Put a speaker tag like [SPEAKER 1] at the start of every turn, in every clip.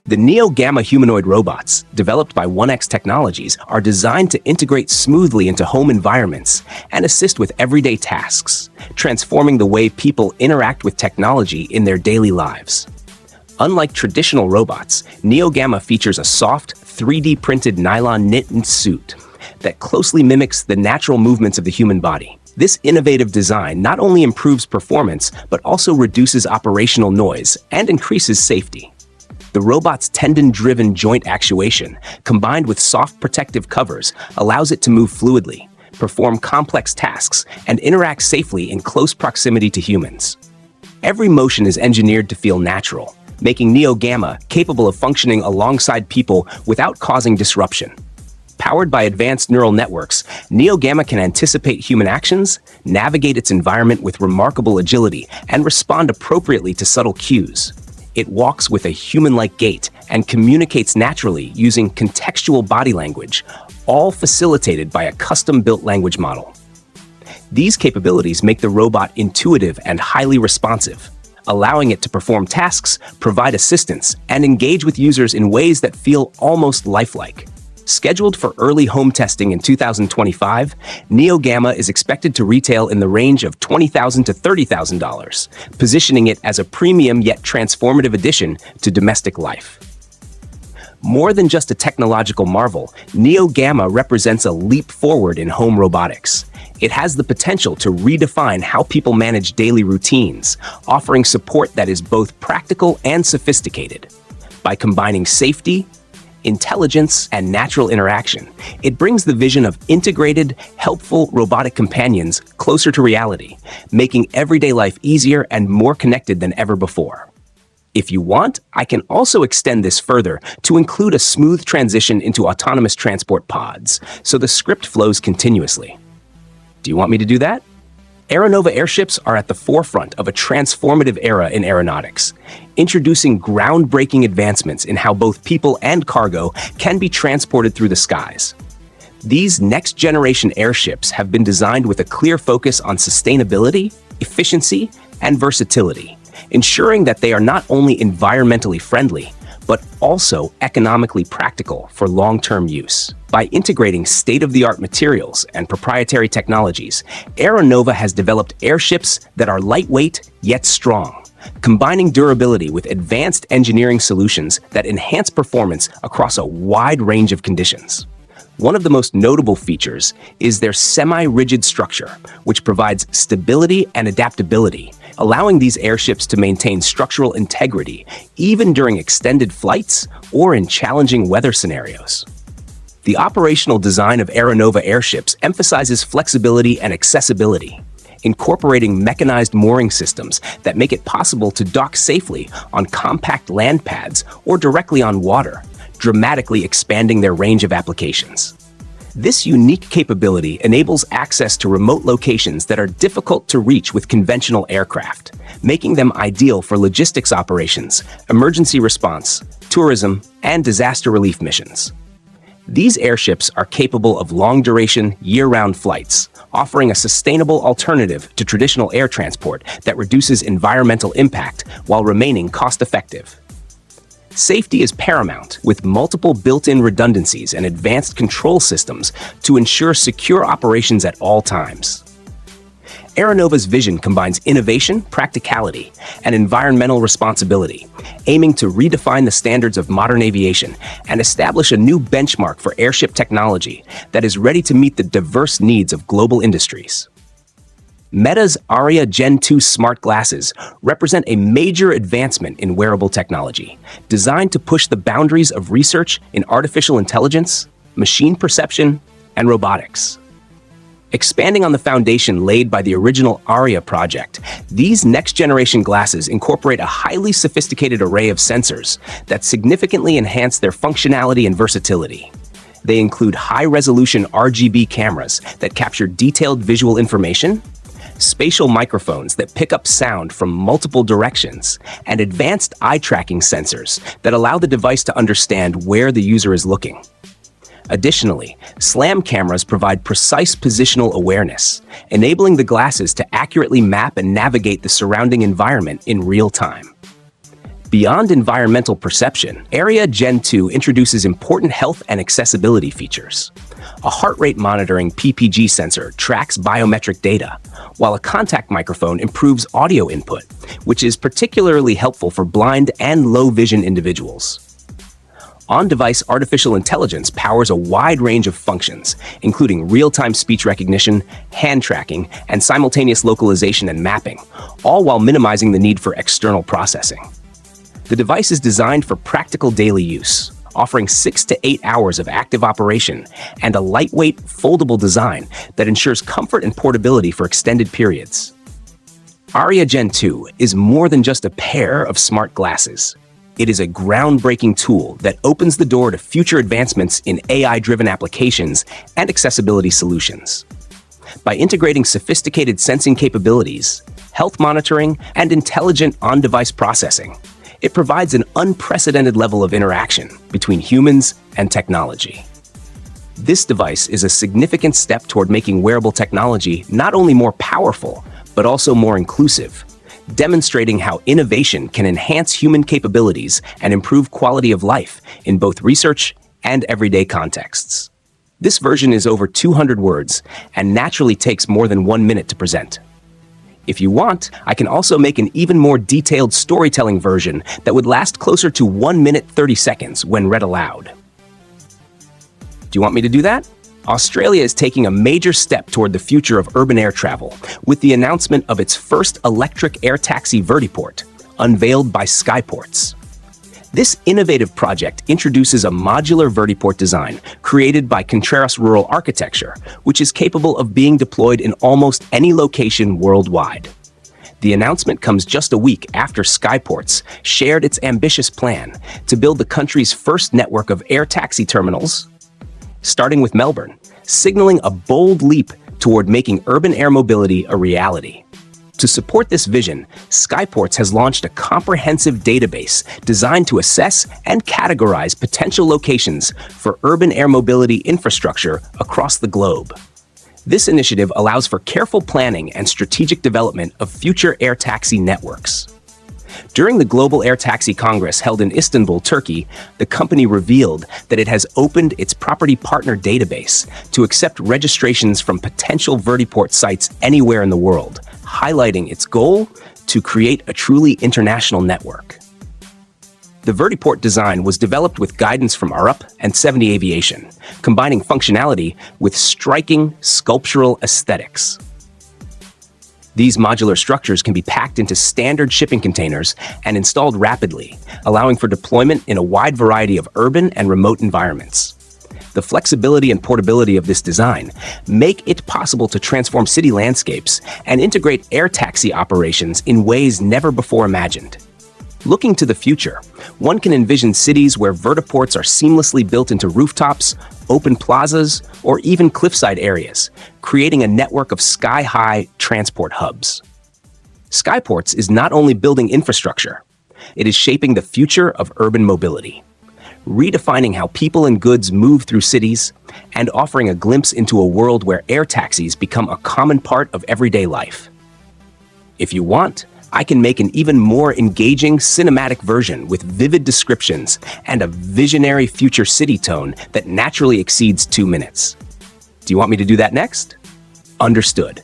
[SPEAKER 1] The Neo-Gamma humanoid robots, developed by 1X Technologies, are designed to integrate smoothly into home environments and assist with everyday tasks, transforming the way people interact with technology in their daily lives. Unlike traditional robots, Neo-Gamma features a soft, 3D printed nylon knit suit that closely mimics the natural movements of the human body. This innovative design not only improves performance, but also reduces operational noise and increases safety. The robot's tendon-driven joint actuation, combined with soft protective covers, allows it to move fluidly, perform complex tasks, and interact safely in close proximity to humans. Every motion is engineered to feel natural, making Neo-Gamma capable of functioning alongside people without causing disruption. Powered by advanced neural networks, Neo-Gamma can anticipate human actions, navigate its environment with remarkable agility, and respond appropriately to subtle cues. It walks with a human-like gait and communicates naturally using contextual body language, all facilitated by a custom-built language model. These capabilities make the robot intuitive and highly responsive, allowing it to perform tasks, provide assistance, and engage with users in ways that feel almost lifelike. Scheduled for early home testing in 2025, Neo-Gamma is expected to retail in the range of $20,000 to $30,000, positioning it as a premium yet transformative addition to domestic life. More than just a technological marvel, Neo-Gamma represents a leap forward in home robotics. It has the potential to redefine how people manage daily routines, offering support that is both practical and sophisticated. By combining safety, intelligence, and natural interaction, it brings the vision of integrated, helpful robotic companions closer to reality, making everyday life easier and more connected than ever before. If you want, I can also extend this further to include a smooth transition into autonomous transport pods, so the script flows continuously. Do you want me to do that? Aeronova airships are at the forefront of a transformative era in aeronautics, introducing groundbreaking advancements in how both people and cargo can be transported through the skies. These next-generation airships have been designed with a clear focus on sustainability, efficiency, and versatility, ensuring that they are not only environmentally friendly, but also economically practical for long-term use. By integrating state-of-the-art materials and proprietary technologies, Aeronova has developed airships that are lightweight yet strong, combining durability with advanced engineering solutions that enhance performance across a wide range of conditions. One of the most notable features is their semi-rigid structure, which provides stability and adaptability, allowing these airships to maintain structural integrity even during extended flights or in challenging weather scenarios. The operational design of Aeronova airships emphasizes flexibility and accessibility, incorporating mechanized mooring systems that make it possible to dock safely on compact land pads or directly on water, dramatically expanding their range of applications. This unique capability enables access to remote locations that are difficult to reach with conventional aircraft, making them ideal for logistics operations, emergency response, tourism, and disaster relief missions. These airships are capable of long-duration, year-round flights, offering a sustainable alternative to traditional air transport that reduces environmental impact while remaining cost-effective. Safety is paramount, with multiple built-in redundancies and advanced control systems to ensure secure operations at all times. Aeronova's vision combines innovation, practicality, and environmental responsibility, aiming to redefine the standards of modern aviation and establish a new benchmark for airship technology that is ready to meet the diverse needs of global industries. Meta's Aria Gen 2 smart glasses represent a major advancement in wearable technology, designed to push the boundaries of research in artificial intelligence, machine perception, and robotics. Expanding on the foundation laid by the original Aria project, these next-generation glasses incorporate a highly sophisticated array of sensors that significantly enhance their functionality and versatility. They include high-resolution RGB cameras that capture detailed visual information, spatial microphones that pick up sound from multiple directions, and advanced eye tracking sensors that allow the device to understand where the user is looking. Additionally, SLAM cameras provide precise positional awareness, enabling the glasses to accurately map and navigate the surrounding environment in real time. Beyond environmental perception, Area Gen 2 introduces important health and accessibility features. A heart rate monitoring PPG sensor tracks biometric data, while a contact microphone improves audio input, which is particularly helpful for blind and low-vision individuals. On-device artificial intelligence powers a wide range of functions, including real-time speech recognition, hand tracking, and simultaneous localization and mapping, all while minimizing the need for external processing. The device is designed for practical daily use, offering 6 to 8 hours of active operation and a lightweight, foldable design that ensures comfort and portability for extended periods. Area Gen 2 is more than just a pair of smart glasses. It is a groundbreaking tool that opens the door to future advancements in AI-driven applications and accessibility solutions. By integrating sophisticated sensing capabilities, health monitoring, and intelligent on-device processing, it provides an unprecedented level of interaction between humans and technology. This device is a significant step toward making wearable technology not only more powerful, but also more inclusive, demonstrating how innovation can enhance human capabilities and improve quality of life in both research and everyday contexts. This version is over 200 words and naturally takes more than 1 minute to present. If you want, I can also make an even more detailed storytelling version that would last closer to 1 minute 30 seconds when read aloud. Do you want me to do that? Australia is taking a major step toward the future of urban air travel with the announcement of its first electric air taxi vertiport, unveiled by Skyports. This innovative project introduces a modular vertiport design created by Contreras Rural Architecture, which is capable of being deployed in almost any location worldwide. The announcement comes just a week after Skyports shared its ambitious plan to build the country's first network of air taxi terminals, starting with Melbourne, signaling a bold leap toward making urban air mobility a reality. To support this vision, Skyports has launched a comprehensive database designed to assess and categorize potential locations for urban air mobility infrastructure across the globe. This initiative allows for careful planning and strategic development of future air taxi networks. During the Global Air Taxi Congress held in Istanbul, Turkey, the company revealed that it has opened its property partner database to accept registrations from potential vertiport sites anywhere in the world, highlighting its goal to create a truly international network. The vertiport design was developed with guidance from Arup and 70 Aviation, combining functionality with striking sculptural aesthetics. These modular structures can be packed into standard shipping containers and installed rapidly, allowing for deployment in a wide variety of urban and remote environments. The flexibility and portability of this design make it possible to transform city landscapes and integrate air taxi operations in ways never before imagined. Looking to the future, one can envision cities where vertiports are seamlessly built into rooftops, open plazas, or even cliffside areas, creating a network of sky-high transport hubs. Skyports is not only building infrastructure, it is shaping the future of urban mobility, redefining how people and goods move through cities and offering a glimpse into a world where air taxis become a common part of everyday life. If you want, I can make an even more engaging cinematic version with vivid descriptions and a visionary future city tone that naturally exceeds 2 minutes. Do you want me to do that next? Understood.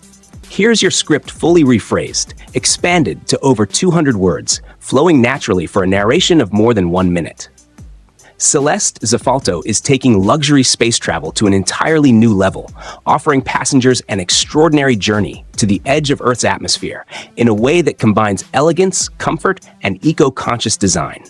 [SPEAKER 1] Here's your script fully rephrased, expanded to over 200 words, flowing naturally for a narration of more than 1 minute. Celeste Zafalto is taking luxury space travel to an entirely new level, offering passengers an extraordinary journey to the edge of Earth's atmosphere in a way that combines elegance, comfort, and eco-conscious design.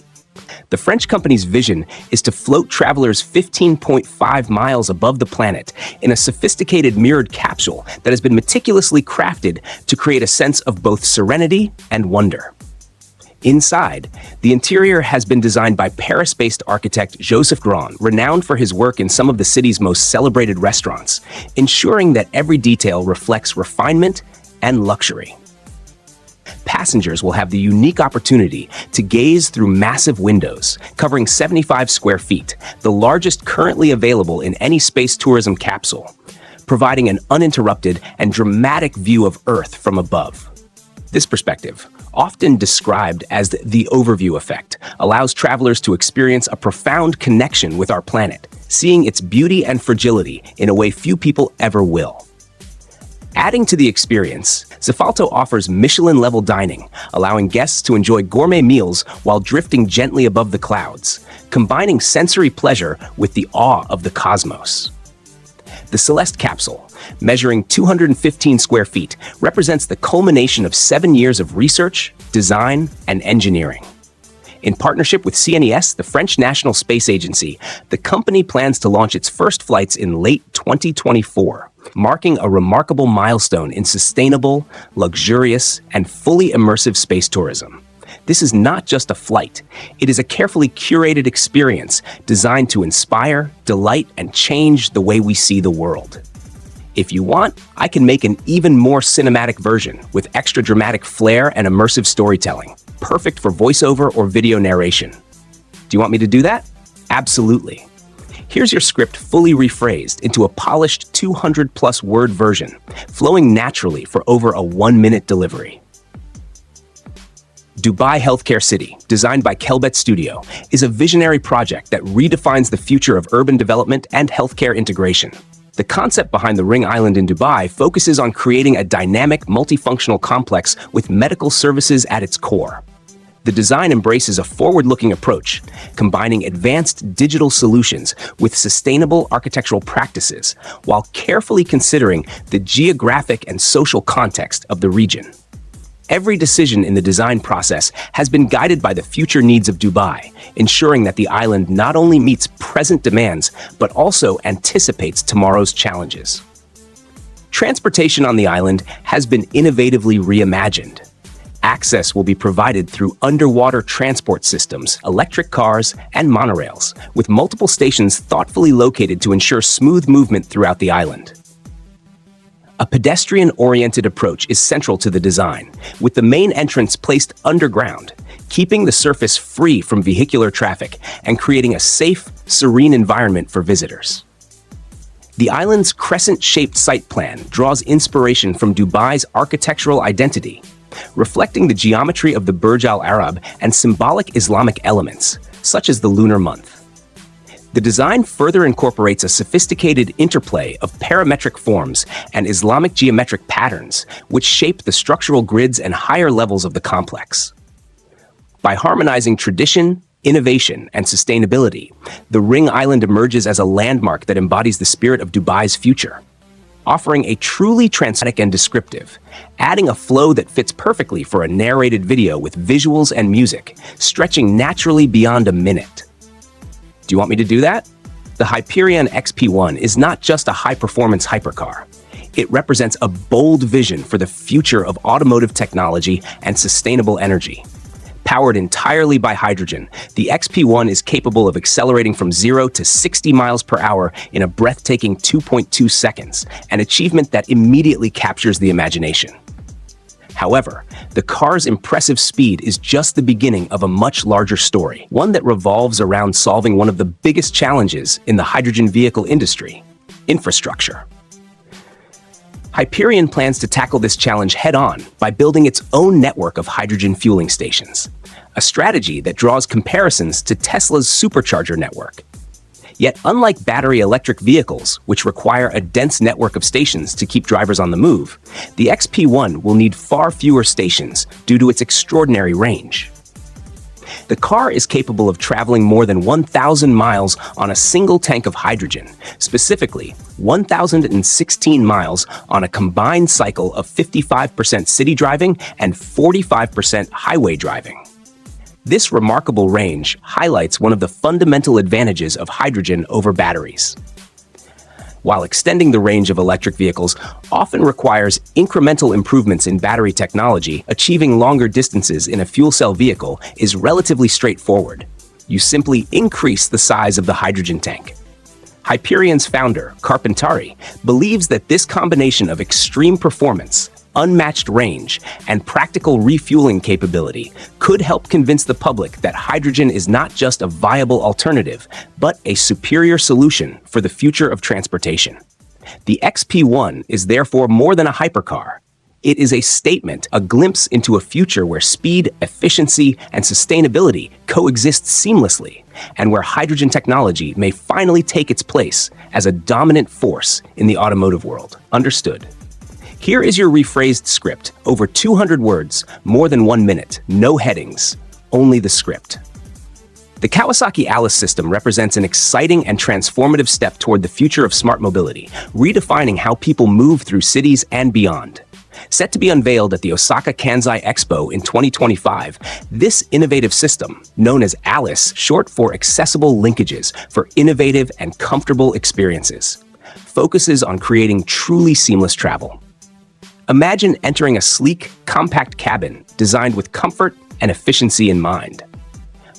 [SPEAKER 1] The French company's vision is to float travelers 15.5 miles above the planet in a sophisticated mirrored capsule that has been meticulously crafted to create a sense of both serenity and wonder. Inside, the interior has been designed by Paris-based architect Joseph Grand, renowned for his work in some of the city's most celebrated restaurants, ensuring that every detail reflects refinement and luxury. Passengers will have the unique opportunity to gaze through massive windows, covering 75 square feet, the largest currently available in any space tourism capsule, providing an uninterrupted and dramatic view of Earth from above. This perspective, often described as the overview effect, allows travelers to experience a profound connection with our planet, seeing its beauty and fragility in a way few people ever will. Adding to the experience, Zafalto offers Michelin-level dining, allowing guests to enjoy gourmet meals while drifting gently above the clouds, combining sensory pleasure with the awe of the cosmos. The Celeste capsule, measuring 215 square feet, represents the culmination of 7 years of research, design, and engineering. In partnership with CNES, the French National Space Agency, the company plans to launch its first flights in late 2024, marking a remarkable milestone in sustainable, luxurious, and fully immersive space tourism. This is not just a flight. It is a carefully curated experience designed to inspire, delight, and change the way we see the world. If you want, I can make an even more cinematic version with extra dramatic flair and immersive storytelling, perfect for voiceover or video narration. Do you want me to do that? Absolutely. Here's your script fully rephrased into a polished 200-plus word version, flowing naturally for over a 1-minute delivery. Dubai Healthcare City, designed by Kelbet Studio, is a visionary project that redefines the future of urban development and healthcare integration. The concept behind the Ring Island in Dubai focuses on creating a dynamic, multifunctional complex with medical services at its core. The design embraces a forward-looking approach, combining advanced digital solutions with sustainable architectural practices, while carefully considering the geographic and social context of the region. Every decision in the design process has been guided by the future needs of Dubai, ensuring that the island not only meets present demands, but also anticipates tomorrow's challenges. Transportation on the island has been innovatively reimagined. Access will be provided through underwater transport systems, electric cars, and monorails, with multiple stations thoughtfully located to ensure smooth movement throughout the island. A pedestrian-oriented approach is central to the design, with the main entrance placed underground, keeping the surface free from vehicular traffic and creating a safe, serene environment for visitors. The island's crescent-shaped site plan draws inspiration from Dubai's architectural identity, reflecting the geometry of the Burj Al Arab and symbolic Islamic elements, such as the lunar month. The design further incorporates a sophisticated interplay of parametric forms and Islamic geometric patterns, which shape the structural grids and higher levels of the complex. By harmonizing tradition, innovation, and sustainability, the Ring Island emerges as a landmark that embodies the spirit of Dubai's future, offering a truly transcendent and descriptive, adding a flow that fits perfectly for a narrated video with visuals and music, stretching naturally beyond a minute. Do you want me to do that? The Hyperion XP1 is not just a high-performance hypercar. It represents a bold vision for the future of automotive technology and sustainable energy. Powered entirely by hydrogen, the XP1 is capable of accelerating from 0 to 60 miles per hour in a breathtaking 2.2 seconds, an achievement that immediately captures the imagination. However, the car's impressive speed is just the beginning of a much larger story, one that revolves around solving one of the biggest challenges in the hydrogen vehicle industry: infrastructure. Hyperion plans to tackle this challenge head-on by building its own network of hydrogen fueling stations, a strategy that draws comparisons to Tesla's supercharger network. Yet, unlike battery electric vehicles, which require a dense network of stations to keep drivers on the move, the XP1 will need far fewer stations due to its extraordinary range. The car is capable of traveling more than 1,000 miles on a single tank of hydrogen, specifically 1,016 miles on a combined cycle of 55% city driving and 45% highway driving. This remarkable range highlights one of the fundamental advantages of hydrogen over batteries. While extending the range of electric vehicles often requires incremental improvements in battery technology, achieving longer distances in a fuel cell vehicle is relatively straightforward. You simply increase the size of the hydrogen tank. Hyperion's founder, Carpentari, believes that this combination of extreme performance, unmatched range, and practical refueling capability could help convince the public that hydrogen is not just a viable alternative, but a superior solution for the future of transportation. The XP1 is therefore more than a hypercar. It is a statement, a glimpse into a future where speed, efficiency, and sustainability coexist seamlessly, and where hydrogen technology may finally take its place as a dominant force in the automotive world. Understood. Here is your rephrased script, over 200 words, more than 1 minute, no headings, only the script. The Kawasaki Alice system represents an exciting and transformative step toward the future of smart mobility, redefining how people move through cities and beyond. Set to be unveiled at the Osaka Kansai Expo in 2025, this innovative system, known as ALICE, short for Accessible Linkages for Innovative and Comfortable Experiences, focuses on creating truly seamless travel. Imagine entering a sleek, compact cabin designed with comfort and efficiency in mind.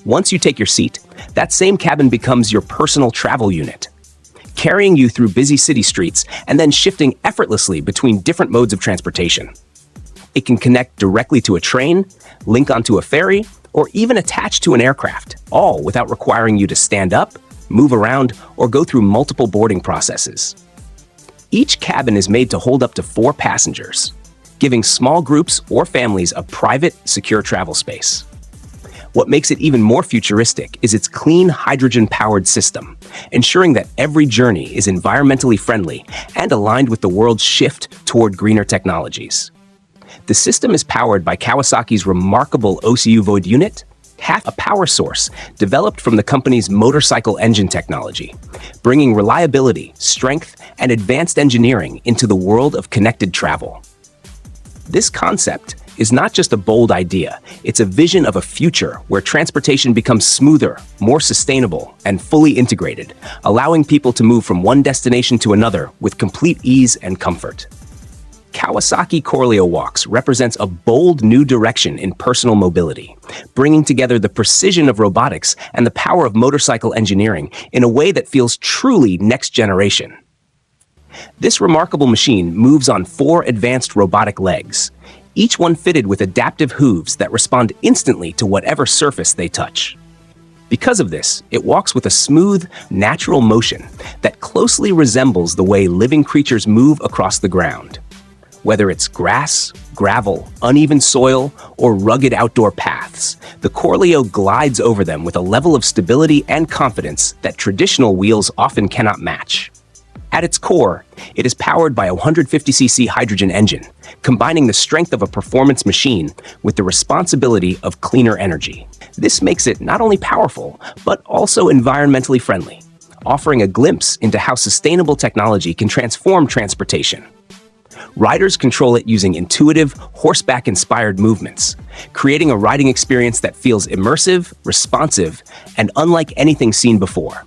[SPEAKER 1] Once you take your seat, that same cabin becomes your personal travel unit, carrying you through busy city streets and then shifting effortlessly between different modes of transportation. It can connect directly to a train, link onto a ferry, or even attach to an aircraft, all without requiring you to stand up, move around, or go through multiple boarding processes. Each cabin is made to hold up to 4 passengers, giving small groups or families a private, secure travel space. What makes it even more futuristic is its clean hydrogen-powered system, ensuring that every journey is environmentally friendly and aligned with the world's shift toward greener technologies. The system is powered by Kawasaki's remarkable OCU Void unit, half a power source developed from the company's motorcycle engine technology, bringing reliability, strength, and advanced engineering into the world of connected travel. This concept is not just a bold idea, it's a vision of a future where transportation becomes smoother, more sustainable, and fully integrated, allowing people to move from one destination to another with complete ease and comfort. Kawasaki Corleo Walks represents a bold new direction in personal mobility, bringing together the precision of robotics and the power of motorcycle engineering in a way that feels truly next generation. This remarkable machine moves on 4 advanced robotic legs, each one fitted with adaptive hooves that respond instantly to whatever surface they touch. Because of this, it walks with a smooth, natural motion that closely resembles the way living creatures move across the ground. Whether it's grass, gravel, uneven soil, or rugged outdoor paths, the Corleo glides over them with a level of stability and confidence that traditional wheels often cannot match. At its core, it is powered by a 150cc hydrogen engine, combining the strength of a performance machine with the responsibility of cleaner energy. This makes it not only powerful, but also environmentally friendly, offering a glimpse into how sustainable technology can transform transportation. Riders control it using intuitive, horseback-inspired movements, creating a riding experience that feels immersive, responsive, and unlike anything seen before.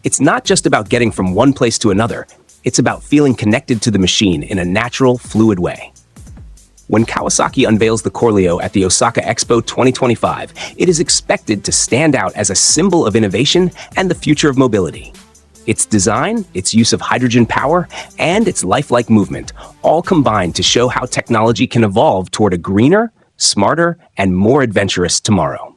[SPEAKER 1] It's not just about getting from one place to another, it's about feeling connected to the machine in a natural, fluid way. When Kawasaki unveils the Corleo at the Osaka Expo 2025, it is expected to stand out as a symbol of innovation and the future of mobility. Its design, its use of hydrogen power, and its lifelike movement all combine to show how technology can evolve toward a greener, smarter, and more adventurous tomorrow.